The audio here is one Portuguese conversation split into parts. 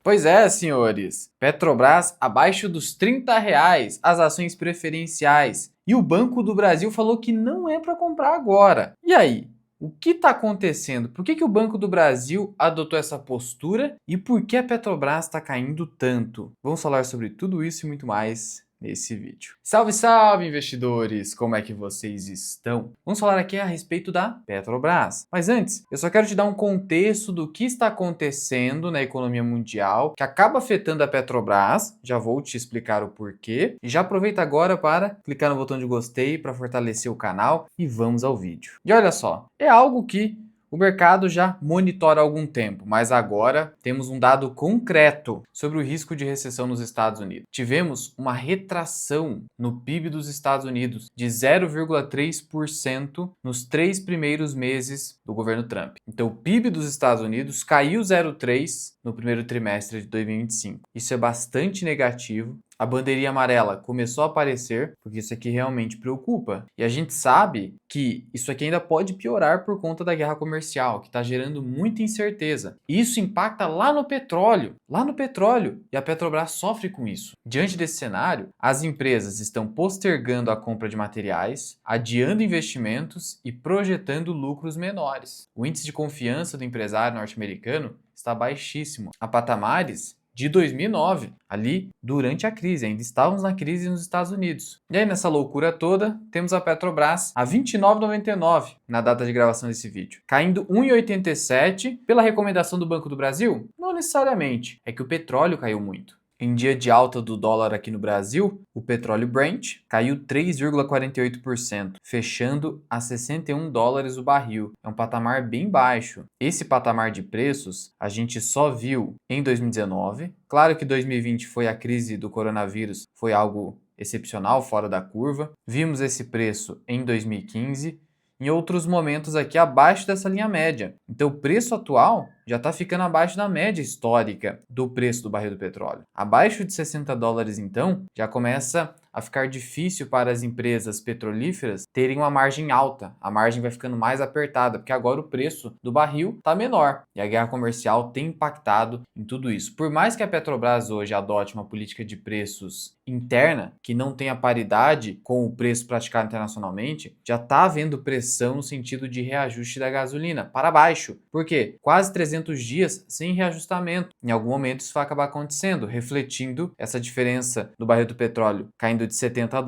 Pois é, senhores. Petrobras abaixo dos R$ 30, as ações preferenciais. E o Banco do Brasil falou que não é para comprar agora. E aí? O que está acontecendo? Por que o Banco do Brasil adotou essa postura e por que a Petrobras está caindo tanto? Vamos falar sobre tudo isso e muito mais nesse vídeo. Salve, salve, investidores! Como é que vocês estão? Vamos falar aqui a respeito da Petrobras. Mas antes, eu só quero te dar um contexto do que está acontecendo na economia mundial que acaba afetando a Petrobras. Já vou te explicar o porquê. E já aproveita agora para clicar no botão de gostei para fortalecer o canal e vamos ao vídeo. E olha só, é algo que o mercado já monitora há algum tempo, mas agora temos um dado concreto sobre o risco de recessão nos Estados Unidos. Tivemos uma retração no PIB dos Estados Unidos de 0,3% nos 3 primeiros meses do governo Trump. Então, o PIB dos Estados Unidos caiu 0,3% no primeiro trimestre de 2025. Isso é bastante negativo. A bandeirinha amarela começou a aparecer, porque isso aqui realmente preocupa. E a gente sabe que isso aqui ainda pode piorar por conta da guerra comercial, que está gerando muita incerteza. E isso impacta lá no petróleo. E a Petrobras sofre com isso. Diante desse cenário, as empresas estão postergando a compra de materiais, adiando investimentos e projetando lucros menores. O índice de confiança do empresário norte-americano está baixíssimo, a patamares de 2009, ali durante a crise, ainda estávamos na crise nos Estados Unidos. E aí nessa loucura toda, temos a Petrobras a R$ 29,99 na data de gravação desse vídeo, caindo 1,87 pela recomendação do Banco do Brasil? Não necessariamente, é que o petróleo caiu muito. Em dia de alta do dólar aqui no Brasil, o petróleo Brent caiu 3,48%, fechando a US$ 61 o barril. É um patamar bem baixo. Esse patamar de preços a gente só viu em 2019. Claro que 2020 foi a crise do coronavírus, foi algo excepcional, fora da curva. Vimos esse preço em 2015. Em outros momentos aqui abaixo dessa linha média. Então o preço atual já está ficando abaixo da média histórica do preço do barril do petróleo. Abaixo de US$ 60 então, já começa a ficar difícil para as empresas petrolíferas terem uma margem alta. A margem vai ficando mais apertada, porque agora o preço do barril está menor. E a guerra comercial tem impactado em tudo isso. Por mais que a Petrobras hoje adote uma política de preços interna, que não tenha paridade com o preço praticado internacionalmente, já está havendo pressão no sentido de reajuste da gasolina para baixo. Por quê? Quase 300 dias sem reajustamento. Em algum momento isso vai acabar acontecendo, refletindo essa diferença do barril do petróleo caindo de US$ 70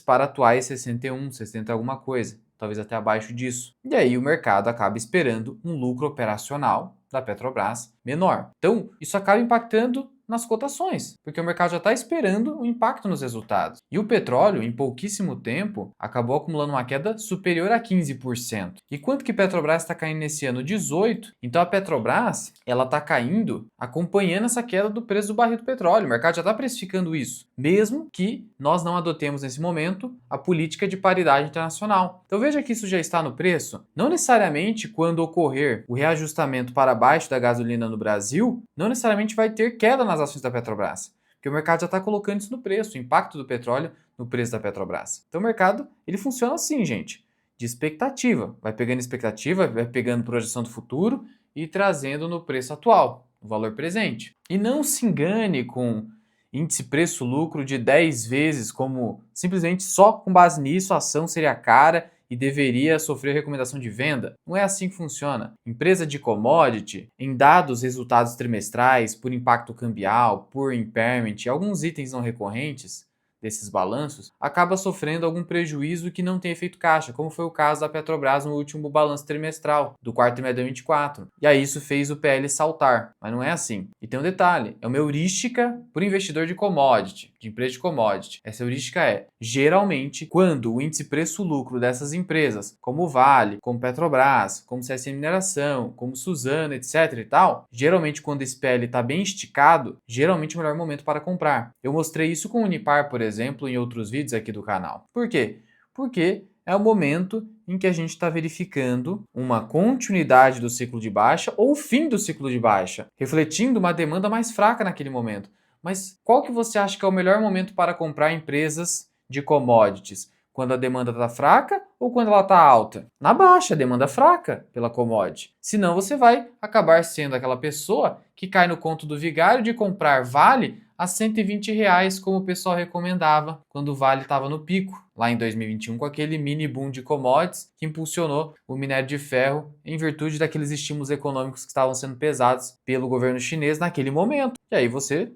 para atuais 61, 60 alguma coisa, talvez até abaixo disso. E aí o mercado acaba esperando um lucro operacional da Petrobras menor. Então, isso acaba impactando nas cotações, porque o mercado já está esperando o impacto nos resultados. E o petróleo, em pouquíssimo tempo, acabou acumulando uma queda superior a 15%. E quanto que a Petrobras está caindo nesse ano? 18%. Então a Petrobras ela está caindo acompanhando essa queda do preço do barril do petróleo. O mercado já está precificando isso, mesmo que nós não adotemos nesse momento a política de paridade internacional. Então veja que isso já está no preço. Não necessariamente quando ocorrer o reajustamento para baixo da gasolina no Brasil, não necessariamente vai ter queda nas ações da Petrobras, porque o mercado já está colocando isso no preço, o impacto do petróleo no preço da Petrobras. Então o mercado, ele funciona assim, gente, de expectativa. Vai pegando expectativa, vai pegando projeção do futuro e trazendo no preço atual, no valor presente. E não se engane com índice preço-lucro de 10 vezes, como simplesmente só com base nisso a ação seria cara e deveria sofrer recomendação de venda. Não é assim que funciona. Empresa de commodity, em dados resultados trimestrais, por impacto cambial, por impairment e alguns itens não recorrentes desses balanços, acaba sofrendo algum prejuízo que não tem efeito caixa, como foi o caso da Petrobras no último balanço trimestral, do quarto trimestre de 2024. E aí isso fez o PL saltar, mas não é assim. E tem um detalhe, é uma heurística para o investidor de commodity, de empresa de commodity. Essa heurística é, geralmente, quando o índice preço-lucro dessas empresas, como Vale, como Petrobras, como CSN Mineração, como Suzano, etc e tal, geralmente quando esse PL está bem esticado, geralmente é o melhor momento para comprar. Eu mostrei isso com o Unipar, por exemplo, em outros vídeos aqui do canal. Por quê? Porque é o momento em que a gente está verificando uma continuidade do ciclo de baixa ou o fim do ciclo de baixa, refletindo uma demanda mais fraca naquele momento. Mas qual que você acha que é o melhor momento para comprar empresas de commodities? Quando a demanda está fraca ou quando ela está alta? Na baixa, a demanda fraca pela commodity. Senão você vai acabar sendo aquela pessoa que cai no conto do vigário de comprar Vale a R$ 120, como o pessoal recomendava quando o Vale estava no pico, lá em 2021, com aquele mini boom de commodities que impulsionou o minério de ferro em virtude daqueles estímulos econômicos que estavam sendo pesados pelo governo chinês naquele momento. E aí você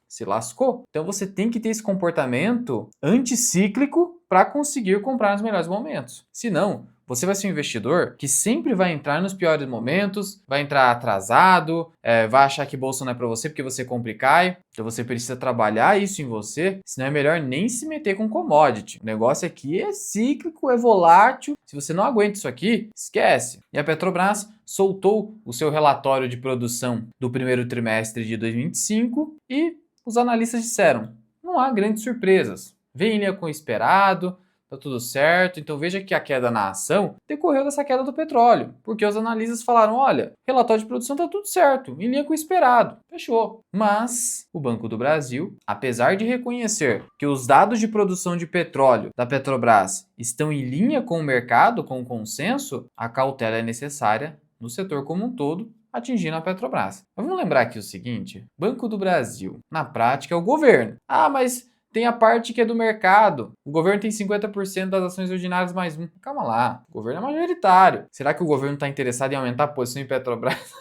se lascou. Então você tem que ter esse comportamento anticíclico para conseguir comprar nos melhores momentos. Senão, você vai ser um investidor que sempre vai entrar nos piores momentos, vai entrar atrasado, vai achar que bolsa não é para você porque você compra e cai. Então você precisa trabalhar isso em você, senão é melhor nem se meter com commodity. O negócio aqui é cíclico, é volátil. Se você não aguenta isso aqui, esquece. E a Petrobras soltou o seu relatório de produção do primeiro trimestre de 2025 e os analistas disseram, não há grandes surpresas. Vem em linha com o esperado, tá tudo certo. Então veja que a queda na ação decorreu dessa queda do petróleo, porque os analistas falaram, olha, relatório de produção tá tudo certo, em linha com o esperado, fechou. Mas o Banco do Brasil, apesar de reconhecer que os dados de produção de petróleo da Petrobras estão em linha com o mercado, com o consenso, a cautela é necessária no setor como um todo, atingindo a Petrobras. Mas vamos lembrar aqui o seguinte, Banco do Brasil, na prática é o governo. Ah, mas tem a parte que é do mercado. O governo tem 50% das ações ordinárias mais um. Calma lá, o governo é majoritário. Será que o governo está interessado em aumentar a posição em Petrobras?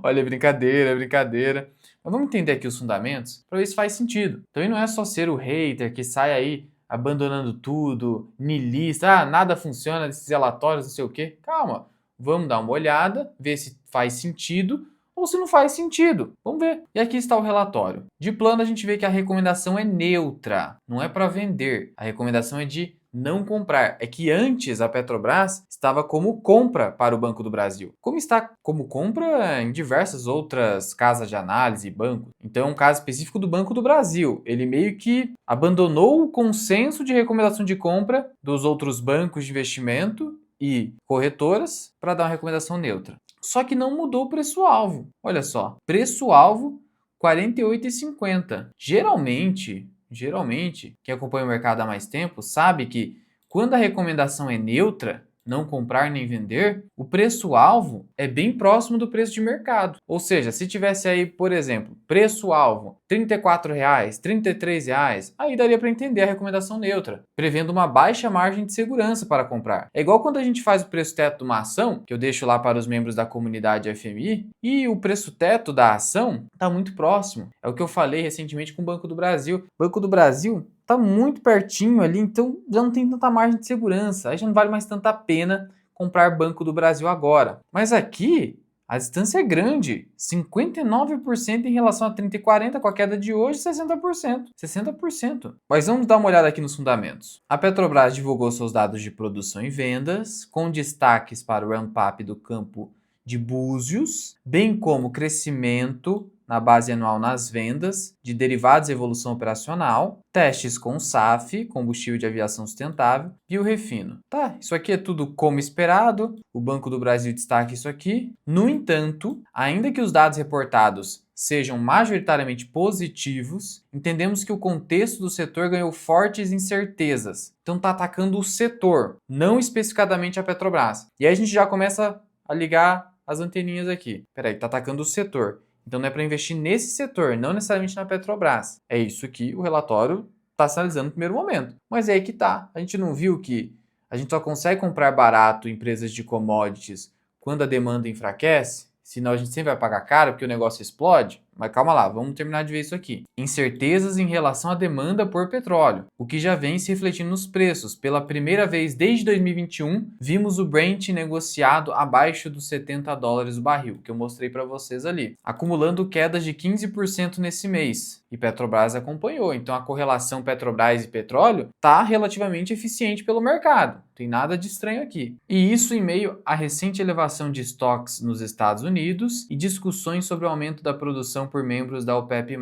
Olha, é brincadeira, é brincadeira. Mas vamos entender aqui os fundamentos para ver se faz sentido. Então, não é só ser o hater que sai aí abandonando tudo, niilista, nada funciona desses relatórios, não sei o quê. Calma, vamos dar uma olhada, ver se faz sentido ou se não faz sentido. Vamos ver. E aqui está o relatório. De plano, a gente vê que a recomendação é neutra, não é para vender. A recomendação é de não comprar. É que antes a Petrobras estava como compra para o Banco do Brasil. Como está como compra em diversas outras casas de análise e bancos. Então é um caso específico do Banco do Brasil. Ele meio que abandonou o consenso de recomendação de compra dos outros bancos de investimento e corretoras para dar uma recomendação neutra. Só que não mudou o preço-alvo. Olha só, preço-alvo R$ 48,50. Geralmente, quem acompanha o mercado há mais tempo sabe que quando a recomendação é neutra, não comprar nem vender, o preço-alvo é bem próximo do preço de mercado. Ou seja, se tivesse aí, por exemplo, preço-alvo R$ 34,00, R$ 33,00, aí daria para entender a recomendação neutra, prevendo uma baixa margem de segurança para comprar. É igual quando a gente faz o preço-teto de uma ação, que eu deixo lá para os membros da comunidade FMI, e o preço-teto da ação está muito próximo. É o que eu falei recentemente com o Banco do Brasil. O Banco do Brasil tá muito pertinho ali, então já não tem tanta margem de segurança. Aí já não vale mais tanta pena comprar Banco do Brasil agora. Mas aqui a distância é grande, 59% em relação a 30 e 40, com a queda de hoje 60%. 60%. Mas vamos dar uma olhada aqui nos fundamentos. A Petrobras divulgou seus dados de produção e vendas, com destaques para o ramp-up do campo de Búzios, bem como crescimento na base anual nas vendas de derivados e evolução operacional, testes com SAF, combustível de aviação sustentável, e o refino. Tá, isso aqui é tudo como esperado, o Banco do Brasil destaca isso aqui. No entanto, ainda que os dados reportados sejam majoritariamente positivos, entendemos que o contexto do setor ganhou fortes incertezas. Então está atacando o setor, não especificadamente a Petrobras. E aí a gente já começa a ligar as anteninhas aqui. Peraí, está atacando o setor. Então não é para investir nesse setor, não necessariamente na Petrobras. É isso que o relatório está sinalizando no primeiro momento. Mas é aí que tá. A gente não viu que a gente só consegue comprar barato empresas de commodities quando a demanda enfraquece? Senão a gente sempre vai pagar caro porque o negócio explode? Mas calma lá, vamos terminar de ver isso aqui. Incertezas em relação à demanda por petróleo, o que já vem se refletindo nos preços. Pela primeira vez desde 2021, vimos o Brent negociado abaixo dos $70 o barril, que eu mostrei para vocês ali, acumulando quedas de 15% nesse mês. E Petrobras acompanhou, então a correlação Petrobras e petróleo está relativamente eficiente pelo mercado. Não tem nada de estranho aqui. E isso em meio à recente elevação de estoques nos Estados Unidos e discussões sobre o aumento da produção por membros da OPEP+.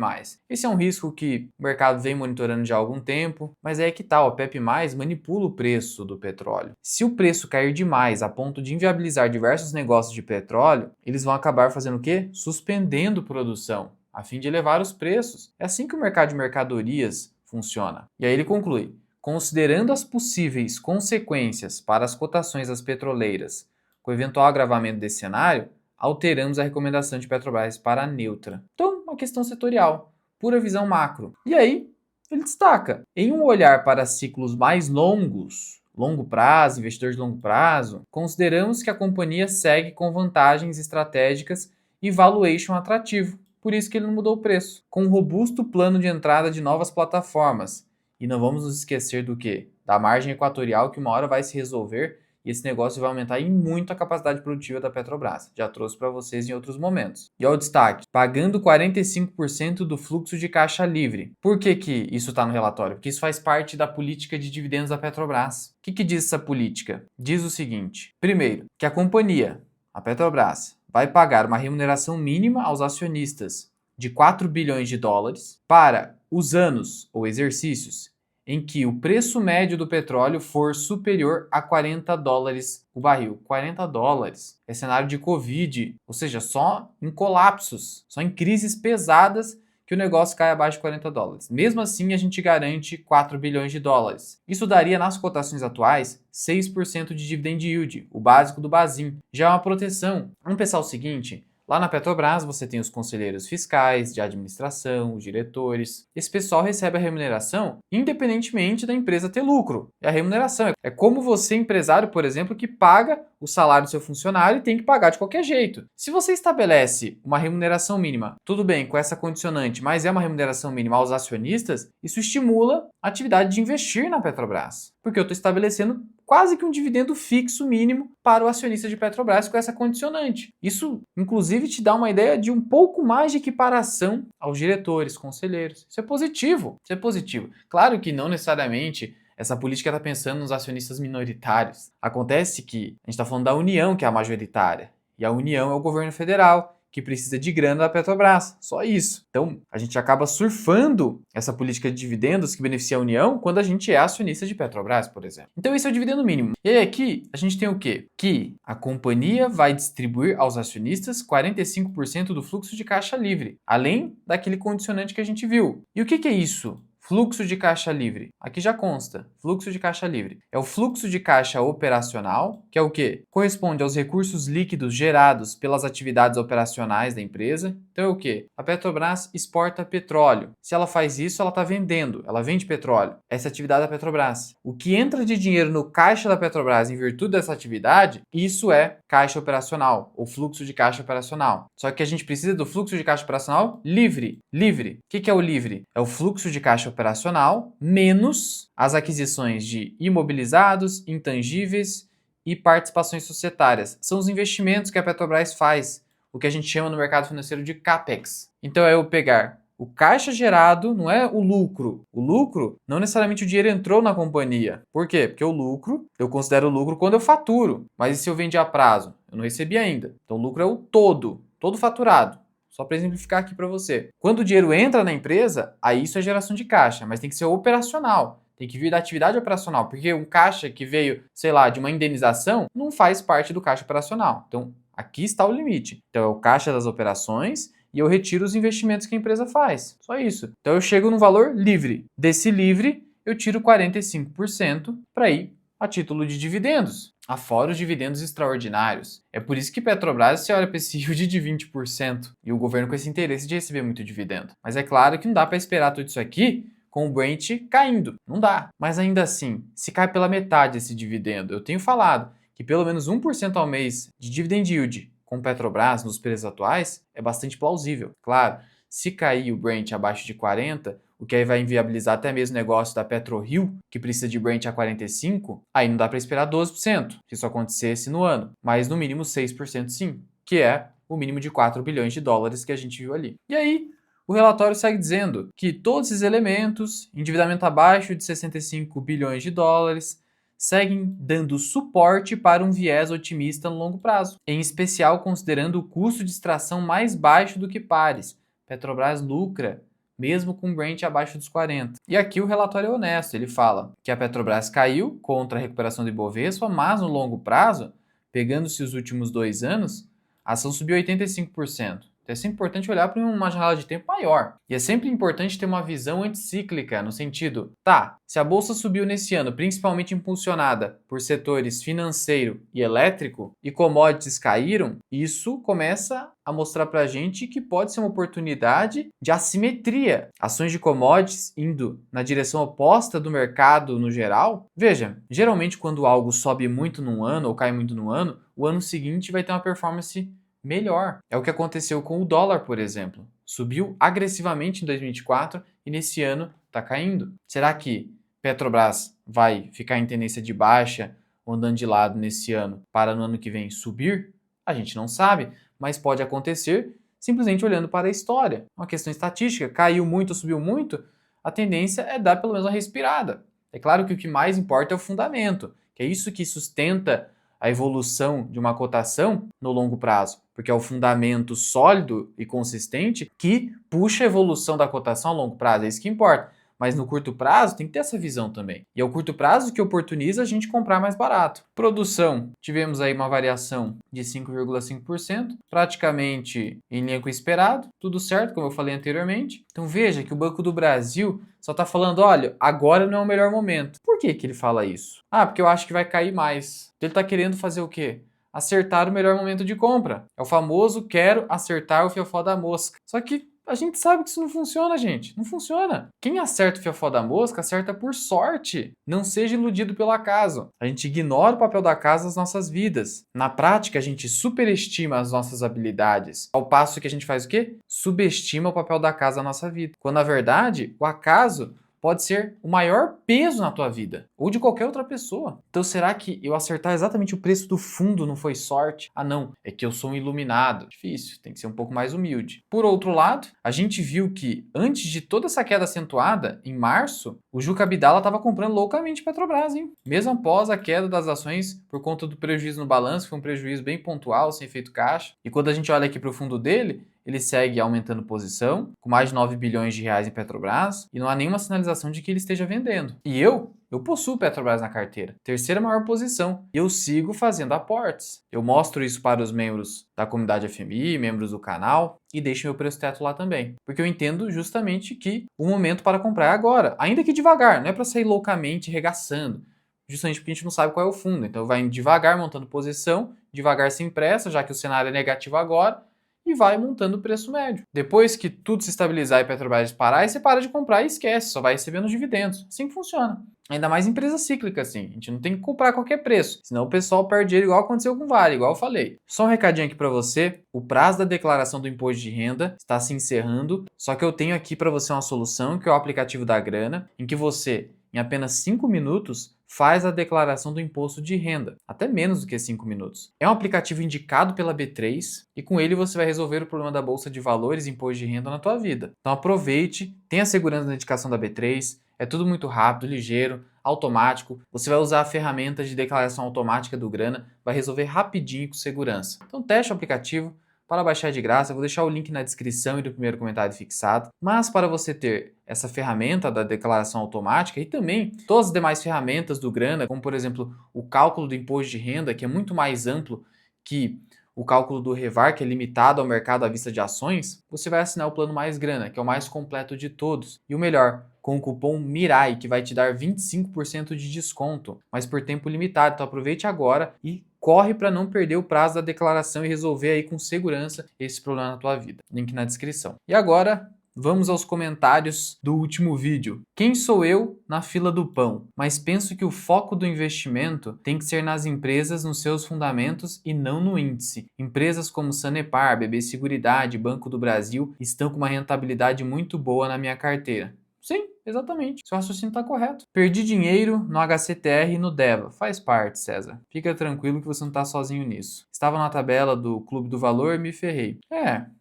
Esse é um risco que o mercado vem monitorando já há algum tempo, mas é que tal, a OPEP+, manipula o preço do petróleo. Se o preço cair demais a ponto de inviabilizar diversos negócios de petróleo, eles vão acabar fazendo o quê? Suspendendo produção, a fim de elevar os preços. É assim que o mercado de mercadorias funciona. E aí ele conclui: considerando as possíveis consequências para as cotações das petroleiras com o eventual agravamento desse cenário, alteramos a recomendação de Petrobras para neutra. Então, uma questão setorial, pura visão macro. E aí, ele destaca, em um olhar para ciclos mais longos, longo prazo, investidor de longo prazo, consideramos que a companhia segue com vantagens estratégicas e valuation atrativo. Por isso que ele não mudou o preço. Com um robusto plano de entrada de novas plataformas. E não vamos nos esquecer do quê? Da margem equatorial que uma hora vai se resolver e esse negócio vai aumentar em muito a capacidade produtiva da Petrobras. Já trouxe para vocês em outros momentos. E ao destaque, pagando 45% do fluxo de caixa livre. Por que isso está no relatório? Porque isso faz parte da política de dividendos da Petrobras. O que diz essa política? Diz o seguinte, primeiro, que a companhia, a Petrobras, vai pagar uma remuneração mínima aos acionistas de 4 bilhões de dólares para os anos ou exercícios em que o preço médio do petróleo for superior a 40 dólares o barril. 40 dólares. É cenário de Covid, ou seja, só em colapsos, só em crises pesadas que o negócio cai abaixo de 40 dólares. Mesmo assim, a gente garante 4 bilhões de dólares. Isso daria, nas cotações atuais, 6% de dividend yield, o básico do Basel. Já é uma proteção. Vamos pensar o seguinte... Lá na Petrobras você tem os conselheiros fiscais, de administração, os diretores. Esse pessoal recebe a remuneração independentemente da empresa ter lucro. É a remuneração. É como você, empresário, por exemplo, que paga o salário do seu funcionário e tem que pagar de qualquer jeito. Se você estabelece uma remuneração mínima, tudo bem, com essa condicionante, mas é uma remuneração mínima aos acionistas, isso estimula a atividade de investir na Petrobras. Porque eu estou estabelecendo quase que um dividendo fixo mínimo para o acionista de Petrobras com essa condicionante. Isso, inclusive, te dá uma ideia de um pouco mais de equiparação aos diretores, conselheiros. Isso é positivo. Isso é positivo. Claro que não necessariamente essa política está pensando nos acionistas minoritários. Acontece que a gente está falando da União, que é a majoritária. E a União é o governo federal, que precisa de grana da Petrobras. Só isso. Então, a gente acaba surfando essa política de dividendos que beneficia a União quando a gente é acionista de Petrobras, por exemplo. Então, esse é o dividendo mínimo. E aí, aqui, a gente tem o quê? Que a companhia vai distribuir aos acionistas 45% do fluxo de caixa livre, além daquele condicionante que a gente viu. E o que é isso? Fluxo de caixa livre. Aqui já consta. Fluxo de caixa livre. É o fluxo de caixa operacional, que é o quê? Corresponde aos recursos líquidos gerados pelas atividades operacionais da empresa. Então é o quê? A Petrobras exporta petróleo. Se ela faz isso, ela está vendendo. Ela vende petróleo. Essa é a atividade da Petrobras. O que entra de dinheiro no caixa da Petrobras em virtude dessa atividade, isso é caixa operacional, ou fluxo de caixa operacional. Só que a gente precisa do fluxo de caixa operacional livre. Livre. O que é o livre? É o fluxo de caixa operacional menos as aquisições de imobilizados, intangíveis e participações societárias. São os investimentos que a Petrobras faz, o que a gente chama no mercado financeiro de CAPEX. Então é eu pegar o caixa gerado, não é o lucro. O lucro, não necessariamente o dinheiro entrou na companhia. Por quê? Porque o lucro, eu considero o lucro quando eu faturo. Mas e se eu vendi a prazo? Eu não recebi ainda. Então o lucro é o todo faturado. Só para exemplificar aqui para você. Quando o dinheiro entra na empresa, aí isso é geração de caixa, mas tem que ser operacional. Tem que vir da atividade operacional, porque um caixa que veio, sei lá, de uma indenização, não faz parte do caixa operacional. Então, aqui está o limite. Então, é o caixa das operações e eu retiro os investimentos que a empresa faz. Só isso. Então, eu chego no valor livre. Desse livre, eu tiro 45% para ir a título de dividendos, afora os dividendos extraordinários. É por isso que Petrobras se olha para esse yield de 20% e o governo com esse interesse de receber muito dividendo. Mas é claro que não dá para esperar tudo isso aqui com o Brent caindo. Não dá. Mas ainda assim, se cai pela metade esse dividendo, eu tenho falado que pelo menos 1% ao mês de dividend yield com Petrobras nos preços atuais é bastante plausível. Claro, se cair o Brent abaixo de 40, o que aí vai inviabilizar até mesmo o negócio da PetroRio, que precisa de Brent a 45, aí não dá para esperar 12%, se isso acontecesse no ano, mas no mínimo 6% sim, que é o mínimo de 4 bilhões de dólares que a gente viu ali. E aí, o relatório segue dizendo que todos esses elementos, endividamento abaixo de 65 bilhões de dólares, seguem dando suporte para um viés otimista no longo prazo, em especial considerando o custo de extração mais baixo do que pares. Petrobras lucra mesmo com Brent abaixo dos 40. E aqui o relatório é honesto, ele fala que a Petrobras caiu contra a recuperação do Ibovespa, mas no longo prazo, pegando-se os últimos 2 anos, a ação subiu 85%. Então é sempre importante olhar para uma janela de tempo maior. E é sempre importante ter uma visão anticíclica, no sentido, tá, se a bolsa subiu nesse ano, principalmente impulsionada por setores financeiro e elétrico, e commodities caíram, isso começa a mostrar para a gente que pode ser uma oportunidade de assimetria. Ações de commodities indo na direção oposta do mercado no geral. Veja, geralmente quando algo sobe muito num ano ou cai muito no ano, o ano seguinte vai ter uma performance melhor. É o que aconteceu com o dólar, por exemplo. Subiu agressivamente em 2024 e nesse ano está caindo. Será que Petrobras vai ficar em tendência de baixa ou andando de lado nesse ano para no ano que vem subir? A gente não sabe, mas pode acontecer simplesmente olhando para a história. Uma questão estatística, caiu muito, subiu muito, a tendência é dar pelo menos uma respirada. É claro que o que mais importa é o fundamento, que é isso que sustenta a evolução de uma cotação no longo prazo, porque é o fundamento sólido e consistente que puxa a evolução da cotação a longo prazo, é isso que importa. Mas no curto prazo tem que ter essa visão também. E é o curto prazo que oportuniza a gente comprar mais barato. Produção, tivemos aí uma variação de 5,5%, praticamente em linha com o esperado, tudo certo, como eu falei anteriormente. Então veja que o Banco do Brasil só está falando, olha, agora não é o melhor momento. Por que que ele fala isso? Ah, porque eu acho que vai cair mais. Então ele está querendo fazer o quê? Acertar o melhor momento de compra. É o famoso quero acertar o fiofó da mosca. Só que a gente sabe que isso não funciona, gente. Não funciona. Quem acerta o fiofó da mosca, acerta por sorte. Não seja iludido pelo acaso. A gente ignora o papel da casa nas nossas vidas. Na prática, a gente superestima as nossas habilidades. Ao passo que a gente faz o quê? Subestima o papel da casa na nossa vida. Quando, na verdade, o acaso pode ser o maior peso na tua vida, ou de qualquer outra pessoa. Então será que eu acertar exatamente o preço do fundo não foi sorte? Ah não, é que eu sou um iluminado. Difícil, tem que ser um pouco mais humilde. Por outro lado, a gente viu que antes de toda essa queda acentuada, em março, o Juca Abdala estava comprando loucamente Petrobras, hein? Mesmo após a queda das ações por conta do prejuízo no balanço, que foi um prejuízo bem pontual, sem efeito caixa. E quando a gente olha aqui para o fundo dele, ele segue aumentando posição, com mais de 9 bilhões de reais em Petrobras, e não há nenhuma sinalização de que ele esteja vendendo. E eu possuo Petrobras na carteira, terceira maior posição, e eu sigo fazendo aportes. Eu mostro isso para os membros da comunidade FMI, membros do canal, e deixo meu preço teto lá também. Porque eu entendo justamente que o momento para comprar é agora, ainda que devagar, não é para sair loucamente regaçando, justamente porque a gente não sabe qual é o fundo. Então vai devagar montando posição, devagar sem pressa, já que o cenário é negativo agora, e vai montando o preço médio. Depois que tudo se estabilizar e a Petrobras parar, aí você para de comprar e esquece, só vai recebendo os dividendos. Assim que funciona. Ainda mais empresa cíclica, assim. A gente não tem que comprar a qualquer preço, senão o pessoal perde dinheiro igual aconteceu com o Vale, igual eu falei. Só um recadinho aqui para você, o prazo da declaração do imposto de renda está se encerrando, só que eu tenho aqui para você uma solução, que é o aplicativo da Grana, em que você, em apenas 5 minutos, faz a declaração do imposto de renda, até menos do que 5 minutos. É um aplicativo indicado pela B3 e com ele você vai resolver o problema da bolsa de valores e imposto de renda na tua vida. Então aproveite, tenha segurança na indicação da B3, é tudo muito rápido, ligeiro, automático. Você vai usar a ferramenta de declaração automática do Grana, vai resolver rapidinho com segurança. Então teste o aplicativo. Para baixar de graça, eu vou deixar o link na descrição e do primeiro comentário fixado. Mas para você ter essa ferramenta da declaração automática e também todas as demais ferramentas do Grana, como por exemplo o cálculo do imposto de renda, que é muito mais amplo que o cálculo do Revar, que é limitado ao mercado à vista de ações, você vai assinar o plano Mais Grana, que é o mais completo de todos. E o melhor, com o cupom MIRAI, que vai te dar 25% de desconto, mas por tempo limitado. Então aproveite agora e corre para não perder o prazo da declaração e resolver aí com segurança esse problema na tua vida. Link na descrição. E agora, vamos aos comentários do último vídeo. Quem sou eu na fila do pão? Mas penso que o foco do investimento tem que ser nas empresas, nos seus fundamentos e não no índice. Empresas como Sanepar, BB Seguridade, Banco do Brasil estão com uma rentabilidade muito boa na minha carteira. Sim, exatamente. Seu raciocínio está correto. Perdi dinheiro no HCTR e no DEVA. Faz parte, César. Fica tranquilo que você não está sozinho nisso. Estava na tabela do Clube do Valor e me ferrei.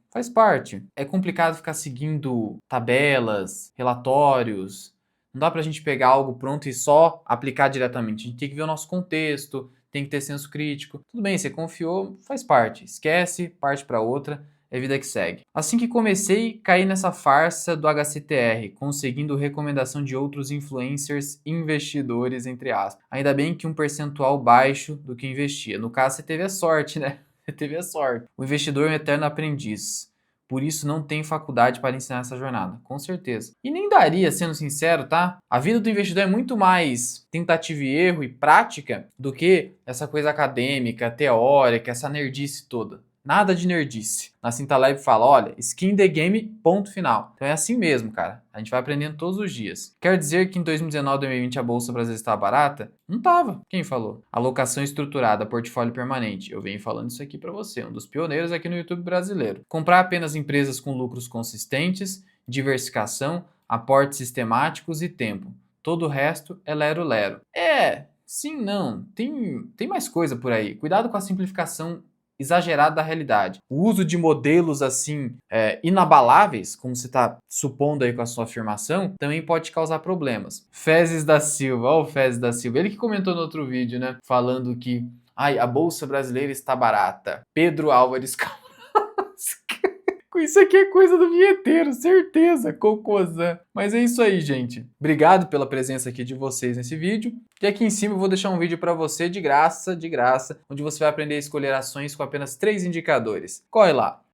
Faz parte. É complicado ficar seguindo tabelas, relatórios. Não dá pra gente pegar algo pronto e só aplicar diretamente. A gente tem que ver o nosso contexto, tem que ter senso crítico. Tudo bem, você confiou, faz parte. Esquece, parte para outra, é vida que segue. Assim que comecei, caí nessa farsa do HCTR, conseguindo recomendação de outros influencers investidores, entre aspas. Ainda bem que um percentual baixo do que investia. No caso, você teve a sorte, né? Você teve a sorte. O investidor é um eterno aprendiz. Por isso não tem faculdade para ensinar essa jornada, com certeza. E nem daria, sendo sincero, tá? A vida do investidor é muito mais tentativa e erro e prática do que essa coisa acadêmica, teórica, essa nerdice toda. Nada de nerdice. Na Cintalab fala, olha, skin the game, ponto final. Então é assim mesmo, cara. A gente vai aprendendo todos os dias. Quer dizer que em 2019 e 2020 a Bolsa Brasileira estava barata? Não tava. Quem falou? Alocação estruturada, portfólio permanente. Eu venho falando isso aqui para você, um dos pioneiros aqui no YouTube brasileiro. Comprar apenas empresas com lucros consistentes, diversificação, aportes sistemáticos e tempo. Todo o resto é lero-lero. Sim, não. Tem mais coisa por aí. Cuidado com a simplificação exagerado da realidade. O uso de modelos assim inabaláveis, como você está supondo aí com a sua afirmação, também pode causar problemas. Fezes da Silva, ó o Fezes da Silva, ele que comentou no outro vídeo, né, falando que a Bolsa Brasileira está barata. Pedro Álvares isso aqui é coisa do vinheteiro, certeza, cocôzão. Mas é isso aí, gente. Obrigado pela presença aqui de vocês nesse vídeo. E aqui em cima eu vou deixar um vídeo para você de graça, onde você vai aprender a escolher ações com apenas 3 indicadores. Corre lá!